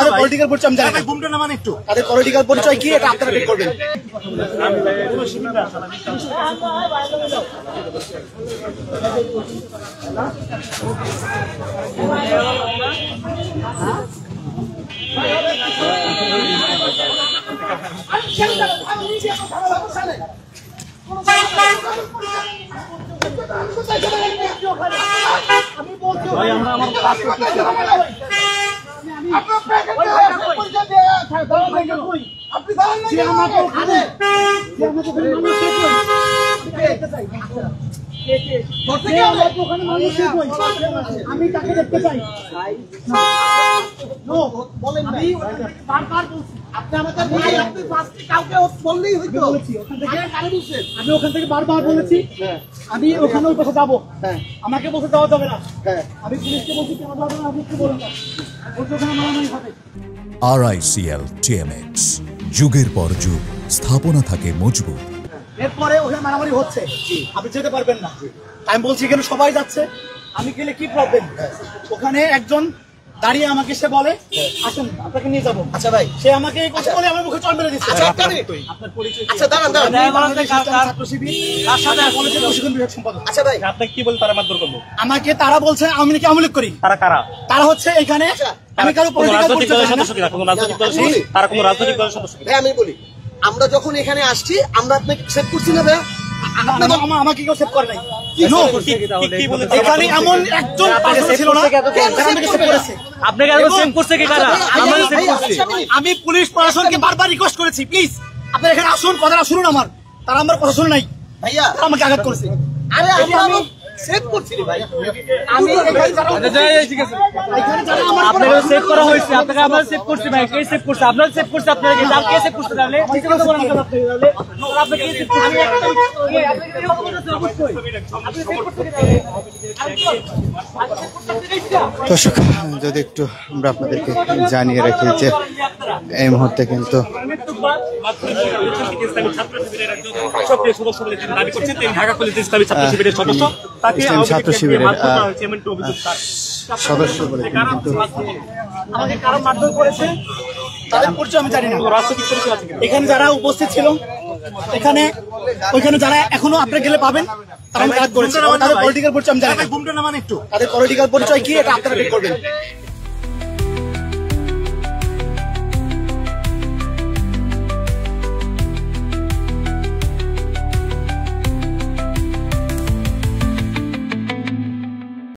তাদের পলিটিক্যাল পরিচয় আমি জানি না। ঘুমটা নামান একটু, তাদের পলিটিক্যাল পরিচয় কি এটা আপনারা ঠিক করবেন। আমি তাকে দেখতে চাই। আমি ওখান থেকে বারবার বলেছি আমি ওখানে ওই পাশে যাবো, আমাকে বসে যাওয়া যাবে না। আমি পুলিশকে বলছি কেন যাবে না, আপনি বলুন না, ওখানে মারামারি হবে। RICL TMX, যুগের পর যুগ স্থাপনা থাকে মজবুত। এরপরে ওখানে মারামারি হচ্ছে, আপনি যেতে পারবেন না। আমি বলছি এখানে সবাই যাচ্ছে, আমি গেলে কি প্রবলেম? ওখানে একজন দাঁড়িয়ে আমাকে সে বলে আসুন আপনাকে নিয়ে যাবো। আচ্ছা ভাই, সে আমাকে এই কথা বলে আমার মুখে চড় মেরে দিচ্ছে। আপনার পরিচয়? আচ্ছা দাঁড়ান দাঁড়ান, ছাত্র শিবির তার সাথে কলেজের প্রশিক্ষণ বিভাগ সম্পাদক। আচ্ছা ভাই, আপনাকে কি বলে তারা মারধর করলো? আমাকে তারা বলছে আমি নাকি আওয়ামী লীগ করি। তারা কারা? তারা হচ্ছে এখানে আমি কারো রাজনৈতিক দলের সদস্য কিনা, কোনো রাজনৈতিক দল তারা কোনো রাজনৈতিক দলের সদস্য। ভাই আমি বলি, আমরা যখন এখানে আসছি আমরা আপনাকে সেভ করছি না ভাই? আমাকে কেউ সেভ করে নাই। এখানে এমন একজন পার্সন ছিল না আপনাকে সেভ করছে কি কারা? আমি পুলিশ প্রশাসনকে বারবার রিকোয়েস্ট করেছি প্লিজ আপনারা এখানে আসুন, কথাটা শুনুন আমার। তারা আমার কথা শুনে নাই ভাইয়া, আমাকে আঘাত করেছে। আরে আমি সেভ করছি রে ভাই, আমি ঠিক আছে আপনাকে সেভ করা হয়েছে, আপনাকে আমরা সেভ করছি ভাই। কে সেভ করছে? আপনারা সেভ করছে, আপনারা কে আর কে সেভ করছে? তাহলে ঠিক আছে বলেন তাহলে আপনি কে সেভ করছেন? আমি একটা আপনি কি কথা বলছেন? অবশ্যই আপনি সেভ করতে দর্শক যদি একটু আমরা আপনাদেরকে জানিয়ে রাখি যে এই মুহূর্তে কিন্তু ছাত্র শিবিরের সদস্য বলে কিন্তু আমাকে কারো মারধর করেছে, তাদের পরিচয় আমি জানি না। এখানে যারা উপস্থিত ছিল, এখানে ওইখানে যারা এখনো আপনারা গেলে পাবেন, তারা কাজ করেছে, তাদের পলিটিক্যাল পরিচয় আমি জানি না। ঘুমটা নামান একটু, তাদের পলিটিক্যাল পরিচয় কি এটা আপনারা ঠিক করবেন।